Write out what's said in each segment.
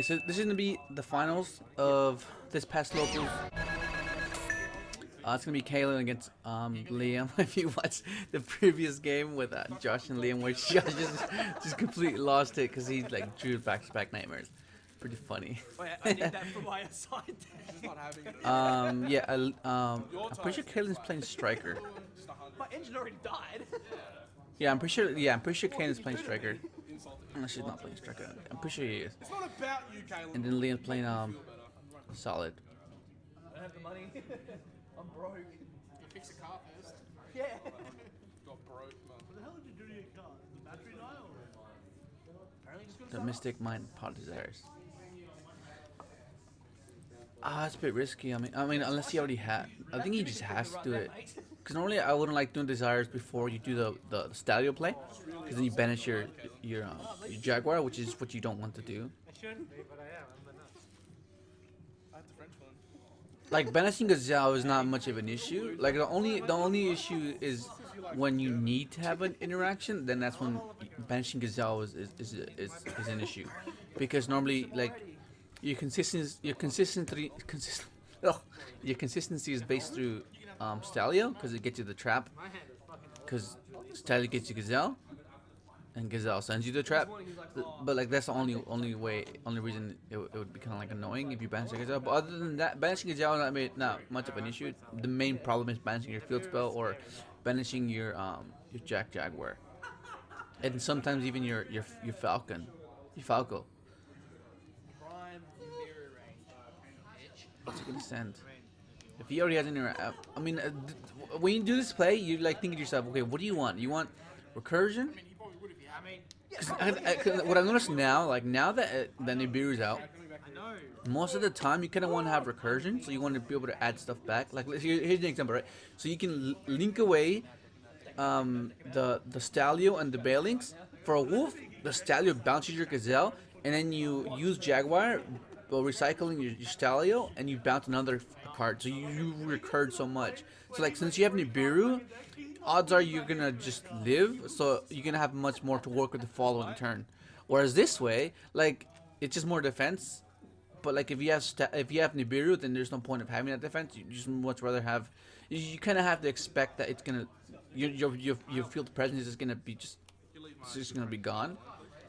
so this is gonna be the finals of this past locals. It's gonna be Cailan against Liam. If you watch the previous game with Josh and Liam, where Josh just completely lost it because he like drew back-to-back nightmares. Pretty funny. Wait, I need that for my assignment. Yeah, I'm pretty sure Cailan's playing striker. My engine already died. Yeah, I'm pretty sure. Yeah, I'm pretty sure Cailan's playing striker. Unless she's not playing striker. I'm pretty sure he is. It's not about you, Cailan. And then Liam's playing solid. I don't have the money. I'm broke. You fix the car first. Yeah. Got broke, man. What the hell did you do to your car? Did the battery die or? Apparently just got The Mystic Mind Pod Desires. It's a bit risky. I mean, unless he already had. I think he just has to do it. Because normally I wouldn't like doing desires before you do the Stalio play, because then you banish your Jaguar, which is what you don't want to do. I shouldn't be, but I am. I'm the nuts. I had the French one. Like banishing Gazelle is not much of an issue. Like the only issue is when you need to have an interaction. Then that's when banishing Gazelle is an issue, because normally like your consistency is based through Stalio, because it gets you the trap, because Stalio gets you Gazelle, and Gazelle sends you the trap. But like that's the only reason it would be kind of like annoying if you banish Gazelle. But other than that, banishing Gazelle is not much of an issue. The main problem is banishing your field spell or banishing your Jaguar, and sometimes even your Falcon, your Falco. What's he gonna send? If he already has any, I mean, when you do this play, you like think to yourself, okay, what do you want? You want recursion? Cause what I noticed now, like now that Nibiru's out, most of the time you kind of want to have recursion, so you want to be able to add stuff back. Like here's an example, right? So you can link away the Stalio and the Balinks. For a wolf, the Stalio bounces your Gazelle, and then you use Jaguar, while recycling your Stalio, and you bounce another card, so you recurred so much. So like since you have Nibiru, odds are you're gonna just live, so you're gonna have much more to work with the following turn. Whereas this way, like it's just more defense. But like if you have Nibiru, then there's no point of having that defense. You just much rather have. You kind of have to expect that it's gonna your field presence is gonna be it's just gonna be gone.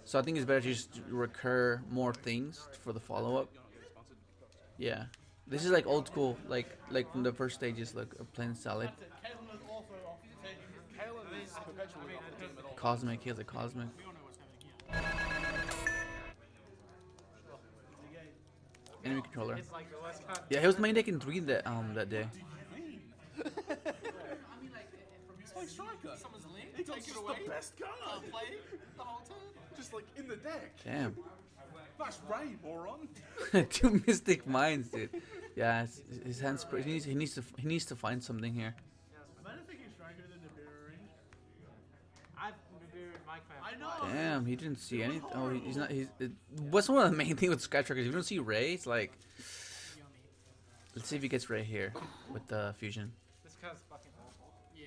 So I think it's better to just recur more things for the follow-up. Yeah. This is like old school, like from the first stages, like playing solid. Cosmic, he has a cosmic. Enemy controller. Yeah, he was main deck in 3 that day. He's playing striker. He got just the best card. The whole time. Just like in the deck. Damn. Nice Ray, moron. 2 Mystic Minds, dude. Yeah, his hands. He needs to find something here. Am I thinking striker than the bearer range? I've Nibiru in my clan. I know. Damn, he didn't see anything. Oh, he's not. What's one of the main things with Skytrackers? If you don't see Ray, it's like. Let's see if he gets Ray here with the fusion. This card's fucking awful. Yeah.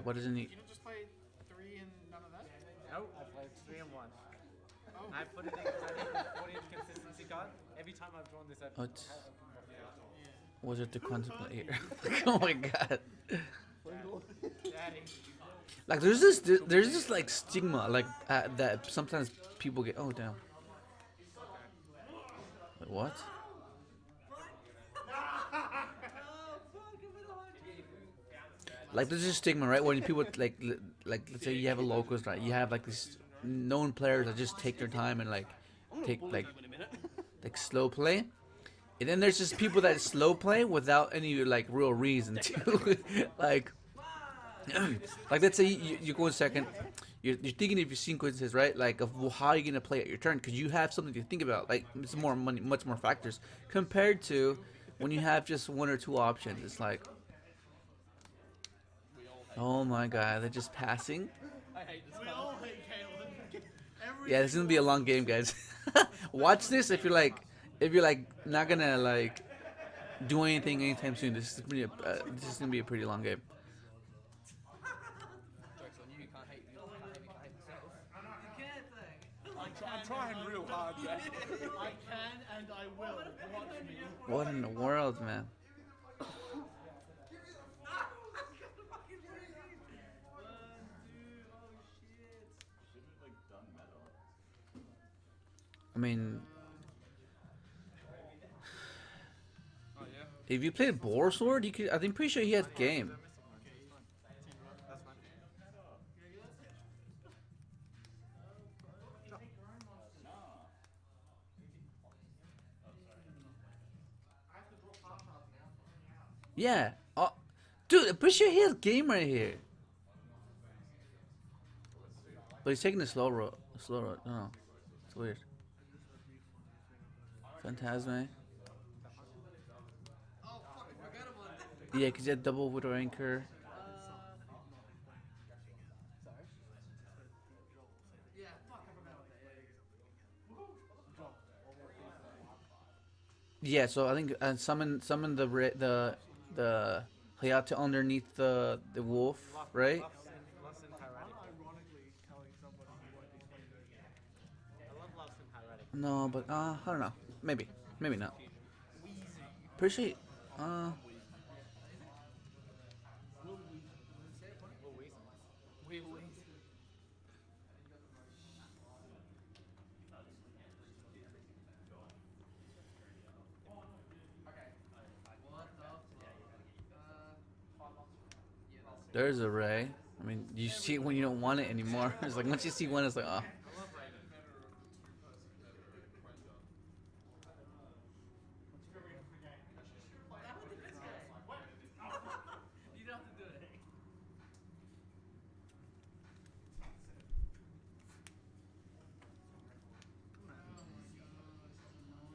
What doesn't he? You didn't just play 3 and none of that? No, I played 3 and 1. Oh. I put it in because I need the 40th consistency card. Every time I've drawn this, I've What? Was it to contemplate here? Oh my god. Like there's this like stigma like that sometimes people get. Oh damn. Wait, what? Like there's this stigma, right? When people like let's say you have a locals, right? You have like these known players that just take their time and like take like slow play. And then there's just people that slow play without any like real reason to like let's say you go in second, you're thinking of your sequences, right? Like of how you're gonna play at your turn, because you have something to think about. Like it's more money, much more factors compared to when you have just 1 or 2 options. It's like, oh my god, they're just passing. We all hate Cailan. Yeah, this is gonna be a long game, guys. Watch this if you're like not gonna like do anything anytime soon. This is gonna be a pretty long game. Jokes on you, you can't hate yourself. I tried trying real hard, yeah. I can and I will. Watch me. What in the world, man? I mean, Oh, yeah. if you played Boar Sword, you could. I'm pretty sure he has game. That's fine. Yeah. Oh, dude, I'm pretty sure he has game right here. But he's taking the slow road. Slow road. I don't know. It's weird. Phantasme. Yeah, because he had double widow anchor. Yeah, so I think summon the Hayato underneath the wolf, right? Lost in Hieratic. Ironically, telling somebody who won't be playing the game. I love Lost in Hieratic. No, but I don't know. Maybe not. Appreciate. There's a Ray. I mean, you see it when you don't want it anymore. It's like once you see one, it's like, oh.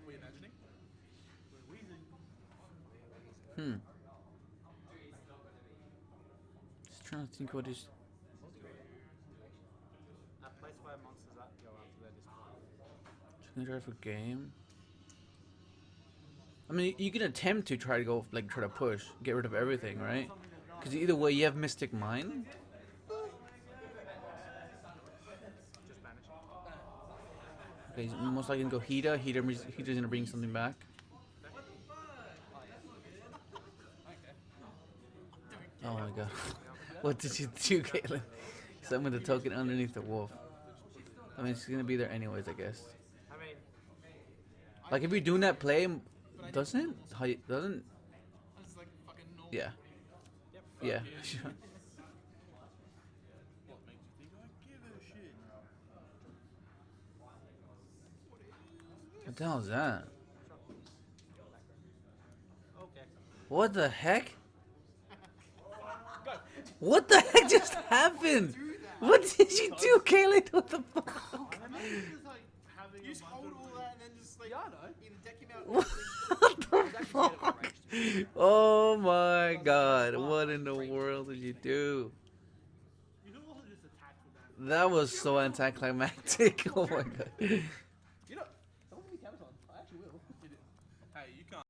What are you imagining? Just trying to think what is. Place where monsters that go after their display. Just gonna try for game. I mean, you can attempt to try to go try to push, get rid of everything, right? Because either way, you have Mystic Mind. Just banish. Okay, he's most likely gonna go Hida. Hida's gonna bring something back. Oh my god. What did you do, Cailan? Summon the token underneath the wolf. I mean, she's gonna be there anyways, I guess. I mean, Like, if you're doing that play, doesn't? Doesn't? It's like fucking normal. Yeah. Yeah. Sure. What makes you think I give a shit? What the hell is that? okay. What the heck? What the heck just happened? What did you do, Cailan? What the fuck? Just like having You just a hold bunch all that and then just like either deck him out. What the fuck? Oh my god. What in the world did you do? You can also just attack with that. That was so anticlimactic. Oh my god. You know, don't give me counters on. I actually will. Hey, you can't.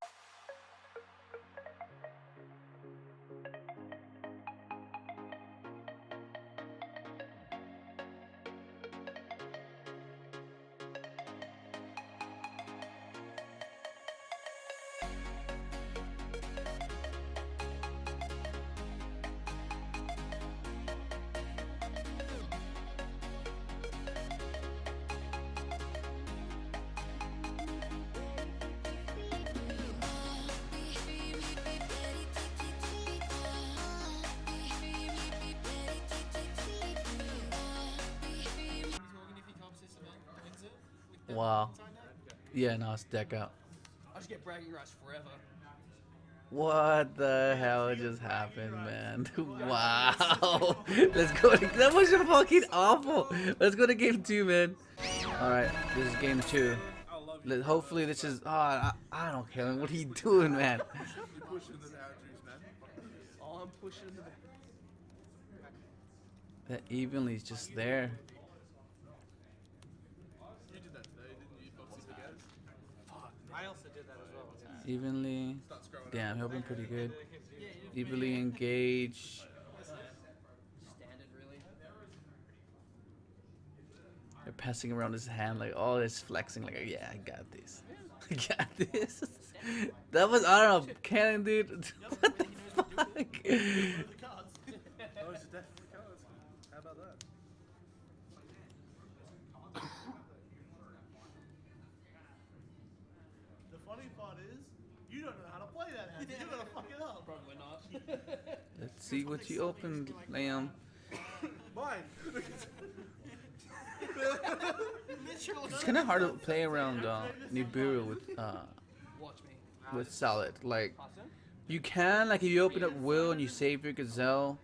Wow. Yeah, no, it's deck out. I just get bragging rights forever. What the hell just happened, man? Wow. Let's go. That was fucking awful. Let's go to game 2, man. Alright, this is game 2. Hopefully this is... I don't care. What are you doing, man? You're pushing the boundaries, man. I'm pushing the boundaries. That evenly is just there. You did that today, didn't you, Foxy Spaghetti? I also did that as well. Evenly. Start scrolling Damn, helping pretty good. Evenly engage. Standard, really. Like passing around his hand, like all this flexing, like yeah, I got this, I got this. That was I don't know, Cailan, dude. What the fuck? The cards. Those are definitely cards. How about that? The funny part is, you don't know how to play that hand. You're gonna fuck it up. Probably not. Let's see what you opened, Liam. Mine. It's kind of hard to play around Nibiru Watch me. with Salad. Like Pass him. you can, like if you open up Will and you save your Gazelle,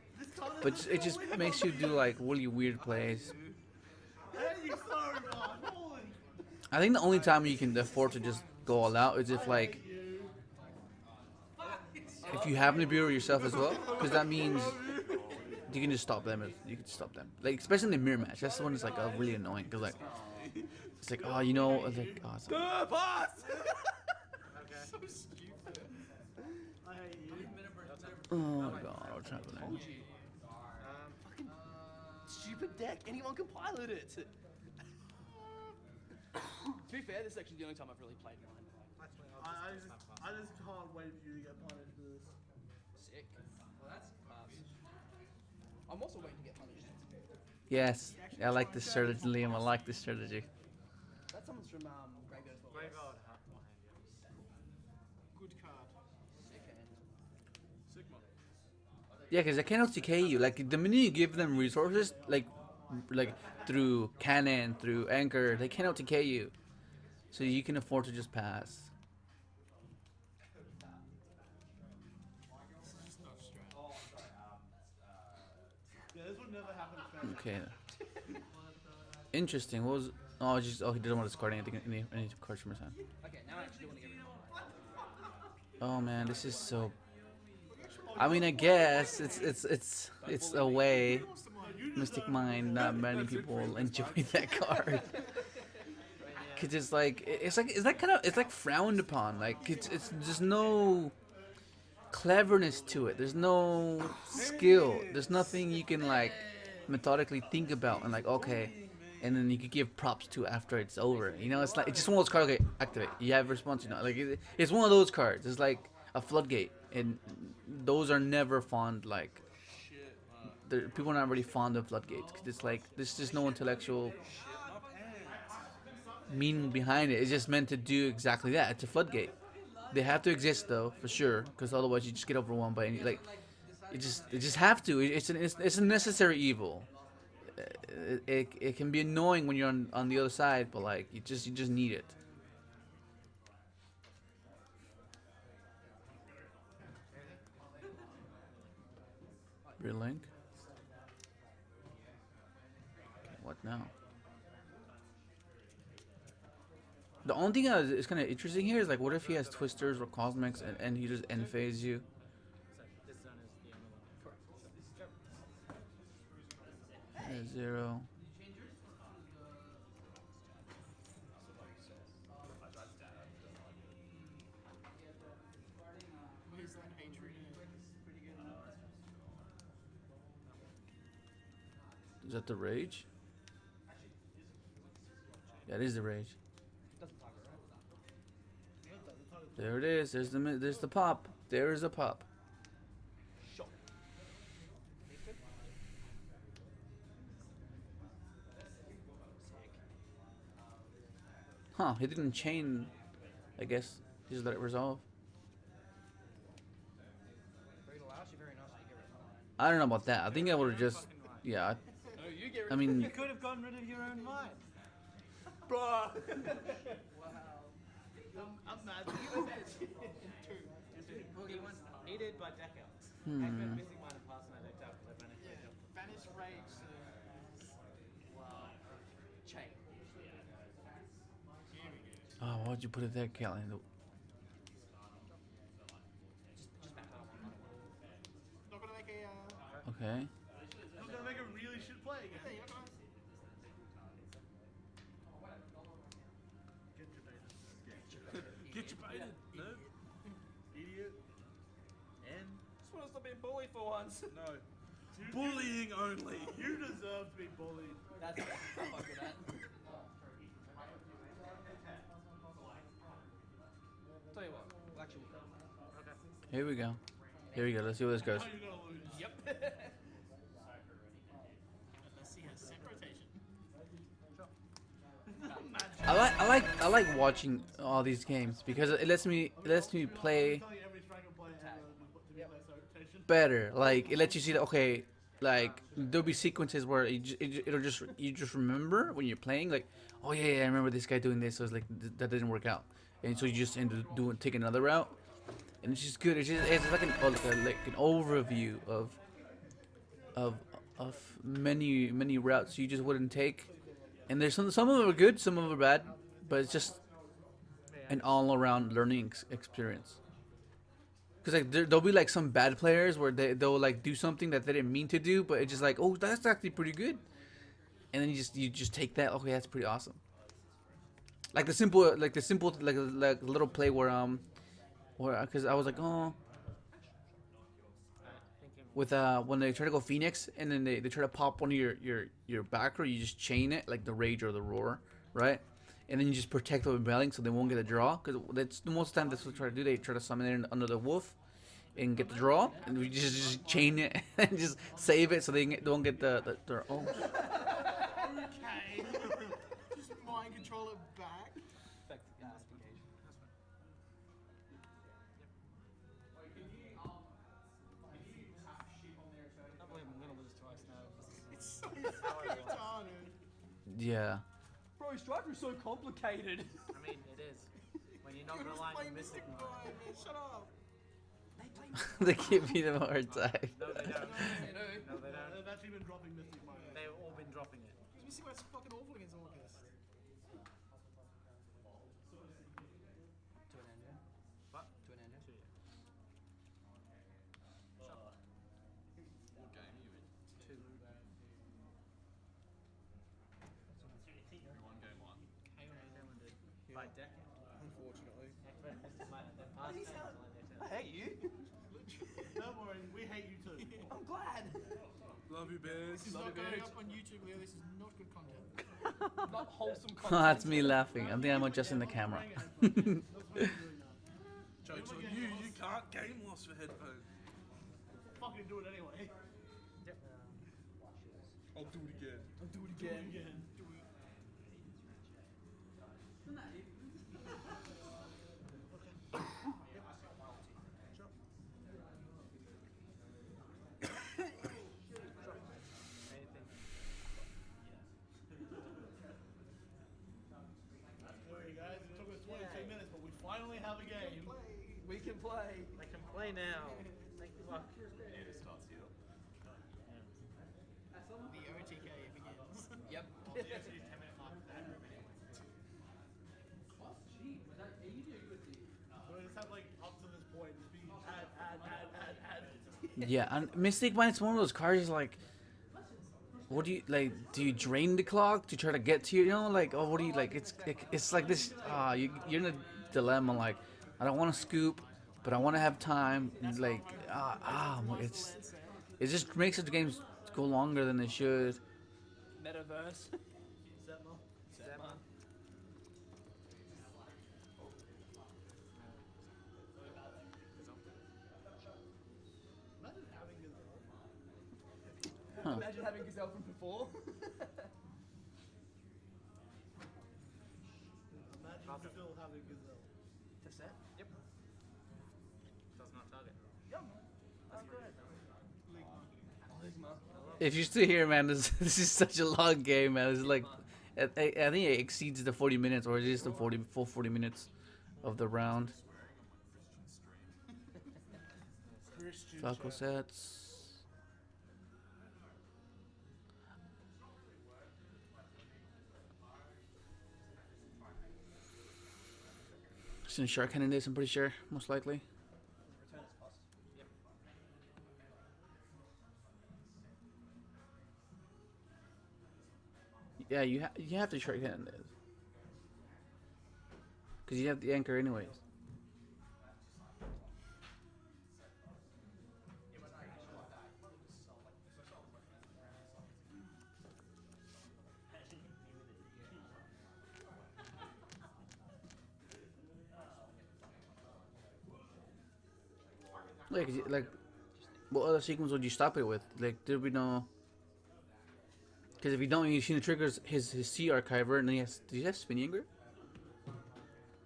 but it just makes you do like really weird plays. Hey, you sorry, man. Holy. I think the only time you can afford to just go all out is if like if you have Nibiru yourself as well, because that means you can just stop them. You can stop them, like especially in the mirror match. That's the one that's like really annoying because like it's like oh you know like oh, it's like, Boss! So stupid. I hate you. oh my god, what's happening? Fucking stupid deck. Anyone can pilot it. To be fair, this is actually the only time I've really played mine. I just can't wait for you to get punished for this. Sick. Well, that's I'm also waiting to get punished. Yes, I like this strategy, Liam. I like this strategy. That someone's from Graveyard. Graveyard. Good card. Sick hand. Sigma. Yeah, because they cannot TK you. Like the minute you give them resources, like through cannon, through anchor, they cannot TK you. So you can afford to just pass. Yeah, this would never happen to Okay. Interesting. What was? Oh, he didn't want to discard anything. Any cards from his hand. Okay, now I actually want to get rid of Oh man, this is so. I mean, I guess it's a way. Mystic Mind. Not many people enjoy that card. Cause it's like frowned upon. Like it's there's no cleverness to it. There's no skill. There's nothing you can like methodically think about and like okay, and then you could give props to after it's over. You know, it's like it's just one of those cards. Okay, activate. You have response. You know, like it's one of those cards. It's like a floodgate, and those are never fond. Like people are not really fond of floodgates. Cause it's like there's just no intellectual meaning behind it. It's just meant to do exactly that. It's a floodgate. They have to exist though, for sure, because otherwise you just get overwhelmed by any like. It just have to. It's a necessary evil. It can be annoying when you're on the other side, but like you just need it. Relink. Okay, what now? The only thing that is kind of interesting here is like, what if he has Twisters or Cosmics and he just end phase you? this zone is the only one. 0. Where's that hatred? Is that the Rage? Yeah, it is the Rage. There it is. There's the pop. There is a pop. Huh, he didn't chain, I guess. He just let it resolve. I don't know about that. I think I would have just, yeah. I mean, You could have gotten rid of your own mind. Bruh! I'm mad. He did by deck out. Hmm. I went missing mine and passing my deck out because I managed to jump. Banish rage to chain. Oh, why'd you put it there, Cailan? Not gonna make a. Okay. Not gonna make a really shit play again. Yeah, you're not gonna. Get your baited, nerd. Idiot. And Just want to stop being bullied for once. no. Bullying only. You deserve to be bullied. That's I'll fuck with that. tell you what. We'll actually. Here we go. Here we go. Let's see where this goes. How you gonna lose? Yep. Unless he has set rotation. I like watching all these games because it lets me play Tell you every striker player ever to be less rotation. better. Like it lets you see that okay, like there'll be sequences where it'll just you just remember when you're playing like oh yeah, I remember this guy doing this. So it's like that didn't work out, and so you just end up take another route, and it's just good. It's like an overview of many routes you just wouldn't take, and there's some of them are good, some of them are bad, but it's just an all around learning experience. Cause like there'll be like some bad players where they'll like do something that they didn't mean to do, but it's just like oh that's actually pretty good, and then you just take that okay that's pretty awesome. Like the simple like little play where because I was like oh with when they try to go Phoenix and then they try to pop one of your backer, you just chain it like the Rage or the Roar, right? And then you just protect the rebelling so they won't get a draw. Because that's the most time that's what they try to do. They try to summon it under the wolf and get the draw, and we just chain it and just save it so they don't get their oh. Okay. Just mind control it back. Effective investigation. I believe I'm gonna lose twice now. It's so fucking retarded. Yeah. Bro, Striker's so complicated. I mean, it is. When you're not You're just relying playing on Mystic Mystic Mode. Mine, man. Shut up. They give me the hard time. No, they don't. You know. No, they don't. They've actually been dropping Mystic Mine. They've all been dropping it. Mystic Mine's fucking awful against August. To an end, yeah? What? To an end, yeah? What game are you in? Two. You won game one. Cailan did. By decade. Unfortunately. I hate you. Don't worry, we hate you too. I'm glad. Love you, Bears. This is Love not you, going Bears. up on YouTube, Leo. This is not good content. Not wholesome Oh, content. that's me laughing. I think I'm adjusting the camera. Joke's on you. You can't game loss for headphones. Fucking do it anyway. Yep. I'll do it again. I'll do it Do it again. again. Anything. Sorry, guys. It took us 22 minutes, but we finally have a game. We can play. They can play now. Thank fuck. It starts here. The OTK begins. Yep. So we just have like up to this point, just be add. Yeah, and Mystic Mine's one of those cards is like what do you like? Do you drain the clock to try to get to you know like oh what do you like? It's like this you're in a dilemma like I don't want to scoop, but I want to have time. And like it just makes the games go longer than they should. Metaverse. Setma. Setma. Imagine having Gazelle. Huh. Imagine having Gazelle from before. Imagine still having Gazelle. To set? Yep. Does not target. Yum. That's good. Ligma. If you're still here, man, this is such a long game, man. It's like I think it exceeds the 40 minutes, or it is the full 40 minutes of the round. Christian Falco chat. sets. Since Shark Cannon is, I'm pretty sure, most likely. Return its cost. Yeah, you have to Shark Cannon this. Because you have the anchor anyways. Like, what other sequence would you stop it with? Like, there would be no. Because if you don't, you see the triggers his C archiver, and then he has. Does he have spinning Younger?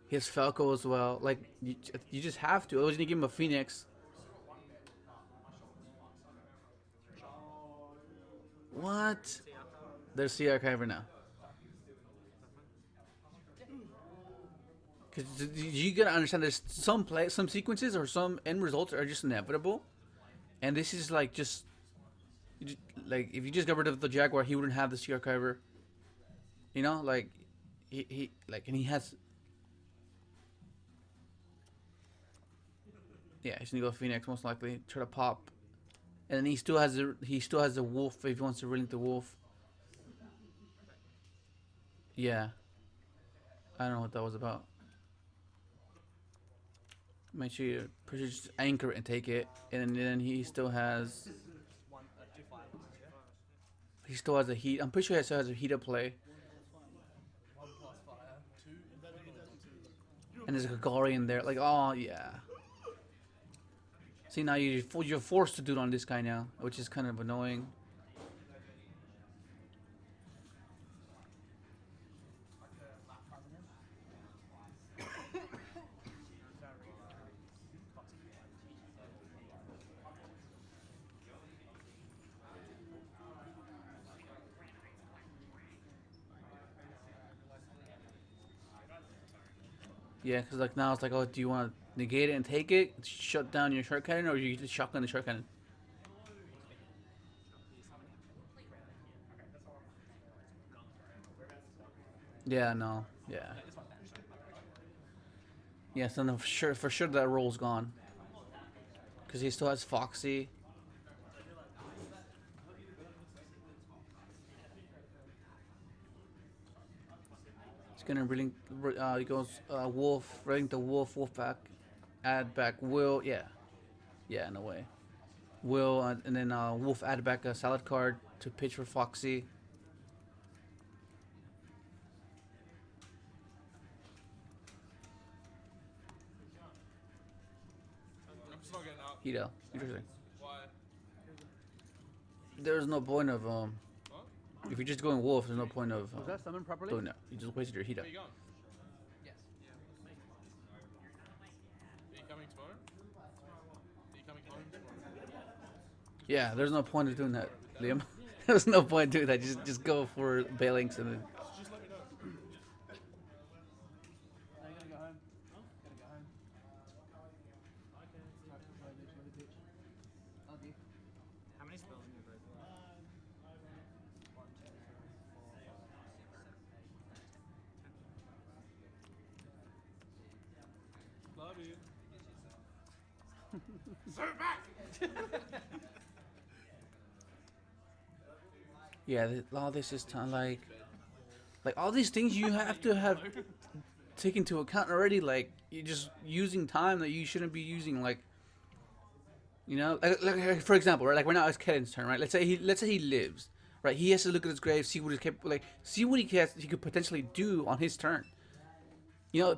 He has Falco as well. Like, you just have to. Otherwise, you give him a Phoenix. What? There's C archiver now. Because you gotta understand, there's some sequences or some end results are just inevitable, and this is like just like if you just got rid of the Jaguar, he wouldn't have the C archiver. You know, like he like, and he has. Yeah, he's gonna go Phoenix most likely. Try to pop, and then he still has the Wolf if he wants to relink the Wolf. Yeah, I don't know what that was about. Make sure you just anchor it and take it, and then he still has. He still has a heat. I'm pretty sure he still has a heat to play. And there's a Gagarian there. Like, oh yeah. See, now you're forced to do it on this guy now, which is kind of annoying. Yeah, because like now it's like, oh, do you want to negate it and take it, shut down your short cannon, or you just shotgun the short cannon? Yeah, no, yeah. Yeah, so no, for sure that roll's gone. Because he still has Foxy. He's gonna really, he goes Wolf, running the Wolf back, add back Will, yeah, no way. Will, and then Wolf add back a salad card to pitch for Foxy. I'm just not getting out. Hito, interesting. Why? There's no point of What? if you're just going Wolf, there's no point of Was that summoned properly? doing that. You just wasted your Hito. Where you going? Yes. Are you coming tomorrow? Are you coming home tomorrow? Yeah, there's no point of doing that, Liam. There's no point doing that. Just go for Bailings and then. Just let me know. Now you gotta go home. Gotta go home. Okay. How many spells in your group? 1, 2, 3, 4, 5, 6, 7, 8, 9, 10. Love you. Yeah, all this is like all these things you have to have take into account already. Like, you're just using time that you shouldn't be using. Like, you know, like for example, right? Like right now it's Cailan's turn, right? Let's say he lives, right? He has to look at his grave, see what see what he could potentially do on his turn. You know,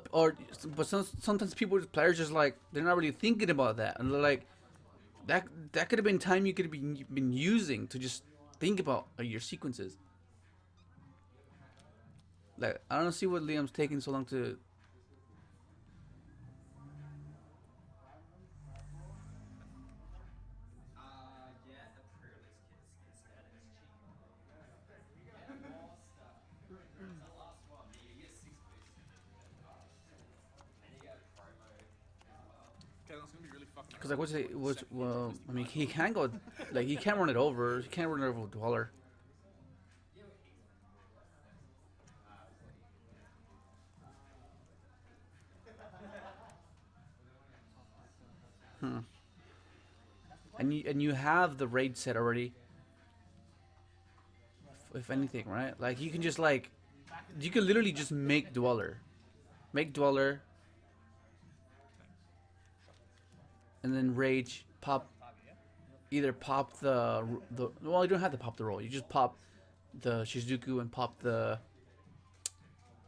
but sometimes players just like, they're not really thinking about that, and they're like, that could have been time you could have been using to just think about your sequences. Like, I don't see what Liam's taking so long to. Okay, that's gonna be really fucking. Because I mean, he can go, like, he can't run it over. He can't run it over with Dweller. And you have the raid set already. If anything, right? Like, you can just you can literally just make Dweller, and then rage pop. Either pop the well, you don't have to pop the roll. You just pop the Shizuku and pop the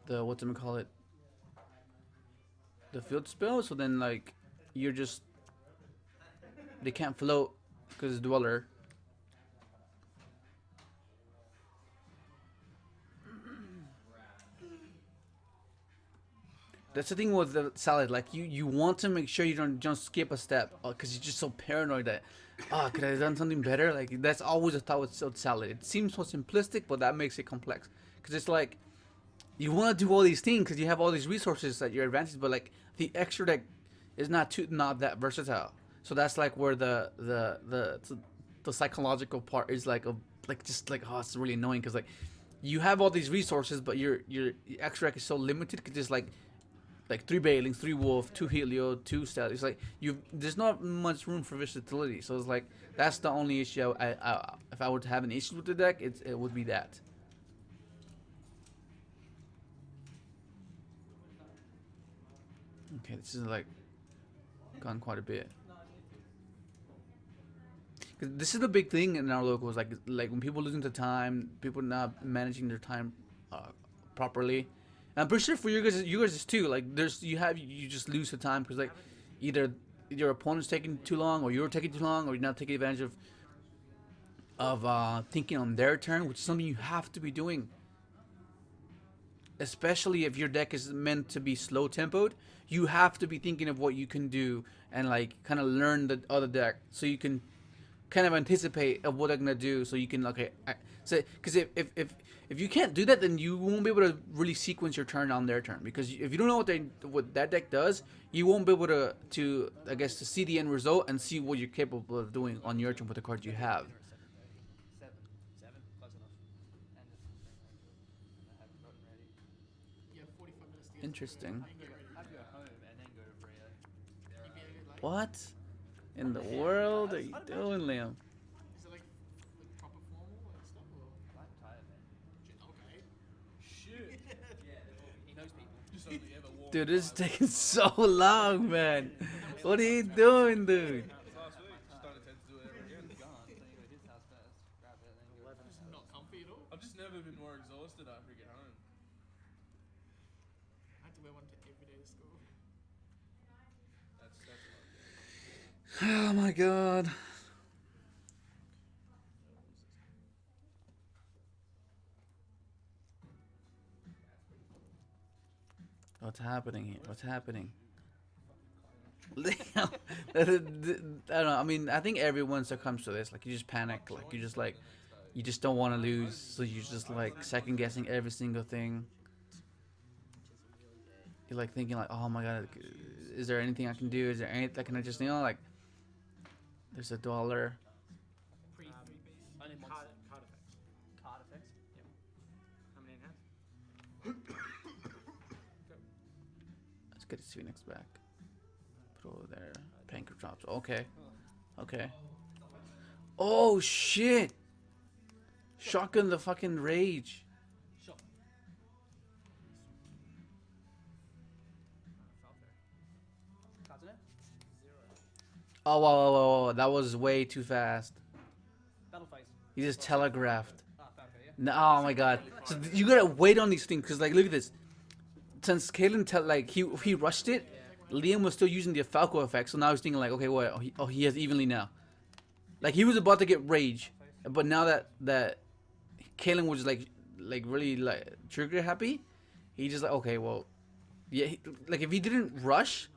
whatchamacallit, the field spell. So then, like, you're just they can't float because it's Dweller. That's the thing with the salad. Like you want to make sure you don't skip a step because you're just so paranoid that could I have done something better? Like that's always a thought with salad. It seems so simplistic, but that makes it complex. Because it's like you want to do all these things because you have all these resources at your advantage, but like the extra deck is not that versatile. So that's like where the psychological part is like just like oh it's really annoying because like you have all these resources, but your extra deck is so limited because it's like 3 Bailings, 3 Wolf, 2 Helio, 2 Stealth. It's like there's not much room for versatility. So it's like that's the only issue. If I were to have an issue with the deck, it would be that. Okay, this is like gone quite a bit. 'Cause this is the big thing in our locals, like when people losing the time, people not managing their time properly. And I'm pretty sure for you guys is too. Like you just lose the time because like either your opponent's taking too long, or you're taking too long, or you're not taking advantage of thinking on their turn, which is something you have to be doing. Especially if your deck is meant to be slow tempoed, you have to be thinking of what you can do and like kind of learn the other deck so you can kind of anticipate of what they're gonna do, so you can so because if you can't do that, then you won't be able to really sequence your turn on their turn, because if you don't know what that deck does, you won't be able to I guess to see the end result and see what you're capable of doing on your turn with the cards you have. Seven, close enough. And I have it gotten ready. You have 45 minutes to get Interesting. I'd go home and then go to Brio. You'd be like, What in the world are you doing, Liam? is it like proper formal and stuff? Or? I'm tired, man. Okay. Shit. He knows people. Just only ever walked Dude, this is taking so long, man. What are you doing, dude? last week. Just don't intend to do it ever again. Gone, so you go to his house first, grab it, then go. Just not comfy at all. I've just never been more exhausted after I get home. I had to wear one every day to school. That's Oh my god. What's happening here? What's happening? I don't know. I mean, I think everyone succumbs to this. Like, you just panic. Like, you just don't want to lose. So you're just like second guessing every single thing. You're like thinking like, oh my god, is there anything I can do? Is there anything can I just like? There's $1. Only Card, monster. card effects. Card effects? Yep. How many in hand? Let's get his Phoenix back. Put over there. Panker drops. Okay. Okay. Oh shit! Shotgun the fucking rage. Sure. Cards in it? Oh wow. That was way too fast. Battle phase. He just telegraphed. Battle phase, yeah. No, oh my god. So you gotta wait on these things, because like look at this. Since Cailan he rushed it, Liam was still using the Falco effect, so now he's thinking like, okay, what? He has evenly now. Like he was about to get rage, but now that Cailan was like really like trigger happy, he just like, okay, well, yeah, like if he didn't rush,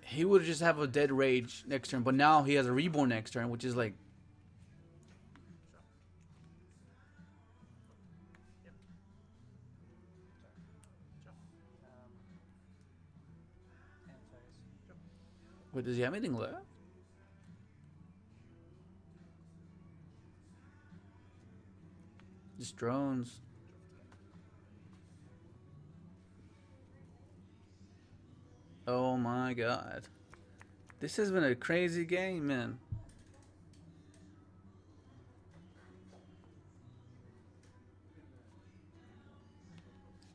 he would just have a dead rage next turn. But now he has a reborn next turn, which is like. End phase. Wait, does he have anything left? Just drones. Oh my god. This has been a crazy game, man.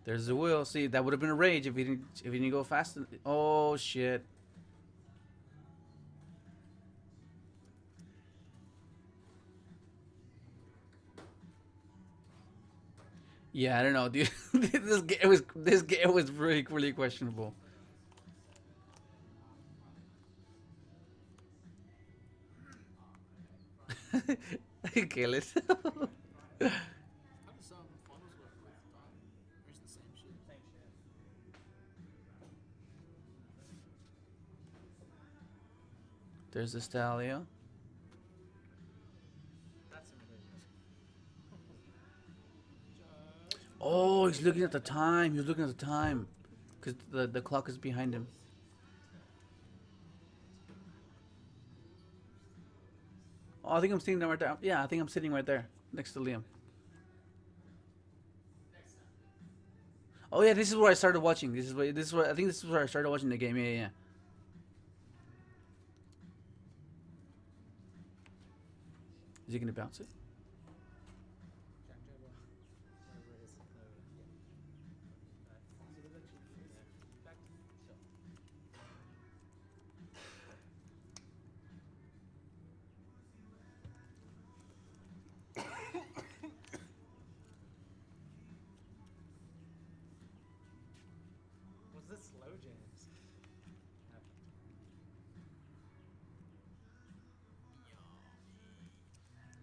There's the wheel. See, that would have been a rage if he didn't go fast. Oh shit. Yeah, I don't know, dude. this game was really questionable. Cailan. How does finals work with or is it the same shit? Same shit. There's the Stalio. That's intimidating. Oh, he's looking at the time. He was looking at the time. Because the clock is behind him. Oh, I think I'm sitting right there. Yeah, I think I'm sitting right there. Next to Liam. Oh yeah, this is where I started watching. This is where I think this is where I started watching the game. Yeah, yeah. Is he gonna bounce it? Jack Jabber. Whatever it is. Back. Sure. Was this slow jams?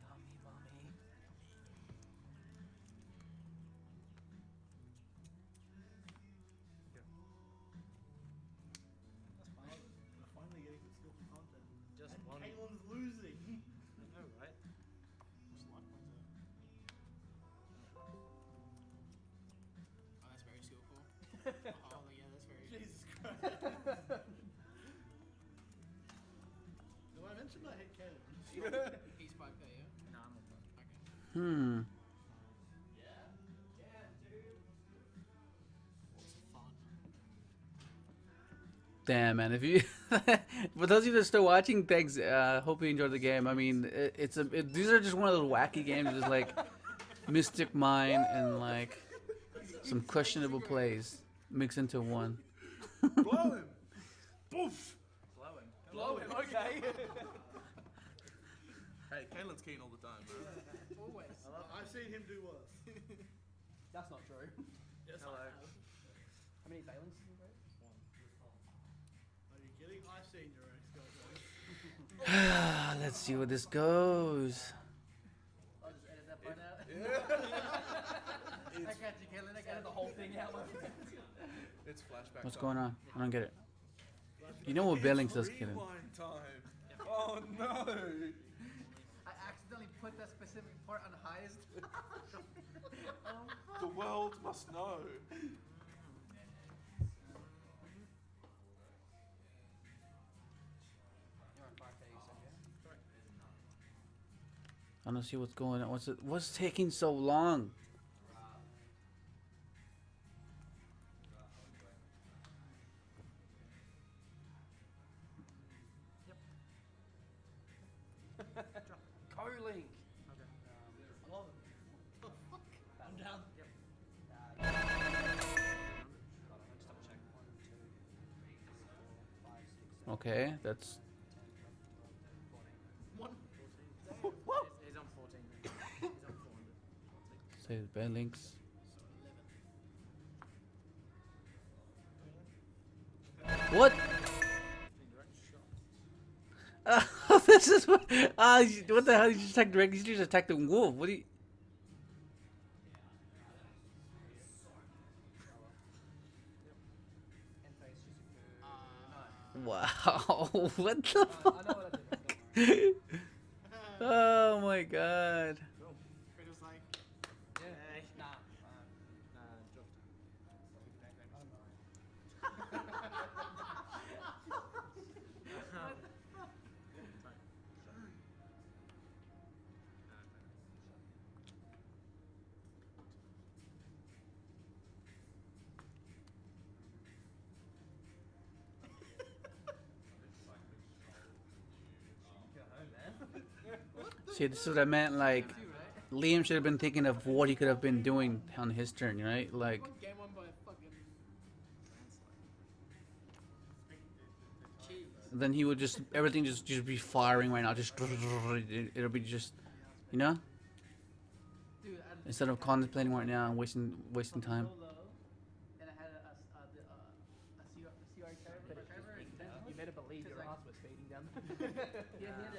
Yummy, mommy. That's fine. We're finally getting some skillful content. Just And one. Caitlin's losing. I know, right? What's the life points at? Oh, that's very skillful. Oh, yeah, that's very. Jesus Christ. Did I mention I hate Cailan? He's 5k, yeah? No, I'm not done. Okay. Hmm. What's fun? Damn, man. If you, for those of you that are still watching, thanks. Hope you enjoyed the game. I mean, these are just one of those wacky games, just like Mystic Mine and like some questionable plays mixed into one. Blow him! Boof! Blow him. Blow him, okay. Hey, Caitlin's keen all the time, bro. Always. I've seen him do worse. That's not true. Yes, Hello. I have. How many Valens did you break? Are you kidding? I've seen your ex-girlfriend. Let's see where this goes. I'll just edit that part out. Yeah. I got you, Caitlin. I got the whole thing out. It's flashback What's time. going on? I don't get it. You know what Billings does, kid. Rewind time. Oh no! I accidentally put that specific part on highest. The world must know. You're on 5K, you said, yeah? I don't see what's going on. What's taking so long? Co-link. Okay. I love it. I'm down. Yep. Hold on, just double check. 1, 2, 3, 4, 5, 6, 7, Okay, that's 10, 11, 12, 13. What? He's on 14. He's on 400. say bad links. What? This is what. What the hell? You just attacked direct. You just attacked the wolf. What do you? End phase, Shizuku. Wow. What the No. I fuck? know what I did, don't worry. Oh my god. It was like, Yeah. Hey. Nah. Drop. See, this is what I meant. Like, Liam should have been thinking of what he could have been doing on his turn, right? Like, game won by a fucking. Cheese. then he would just everything just be firing right now. Just it'll be just, you know, Dude, instead of contemplating right now and wasting time. And I had a CR carrier, intentionally. You better believe your Just ass was fading down. Yeah, he had a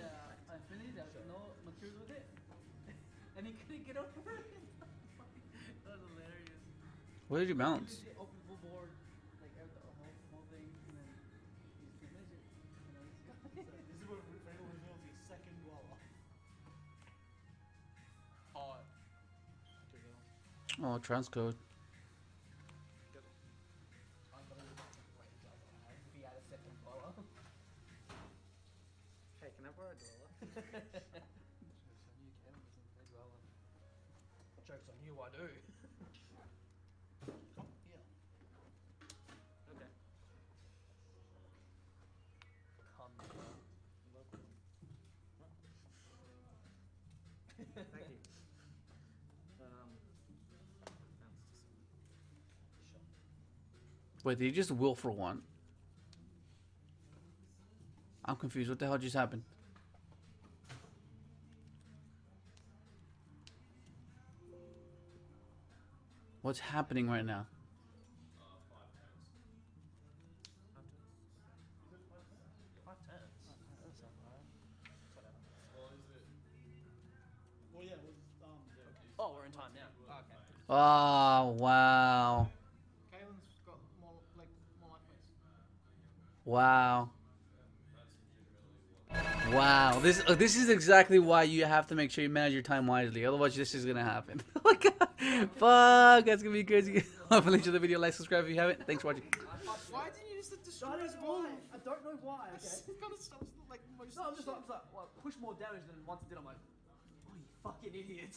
finished. There was no materials with it, and he couldn't get over it. That was hilarious. What did you bounce? He opened full board, like the whole thing, and then he finished it. And then he's got it. This is what Fredo reveals his second Waller. Hot. Oh, transcode. If he had a second follow. Hey, can I borrow a dollar? Joke's on you, I do. Okay. Come Thank you. Wait, did you just will for one? I'm confused. What the hell just happened? What's happening right now? Well, yeah, Oh, we're in time now. Okay. Oh, wow. Cailan's got more life points. Wow. Wow. This is exactly why you have to make sure you manage your time wisely. Otherwise, this is going to happen. Oh my god. Fuck. That's going to be crazy. Hopefully, enjoy the video. Like, subscribe if you haven't. Thanks for watching. Why didn't you just destroy I his don't know wall? why. I don't know why. Okay. It kind of stops like most. No, I'm of just the like, well, push more damage than once it did. I'm like, oh, you fucking idiot.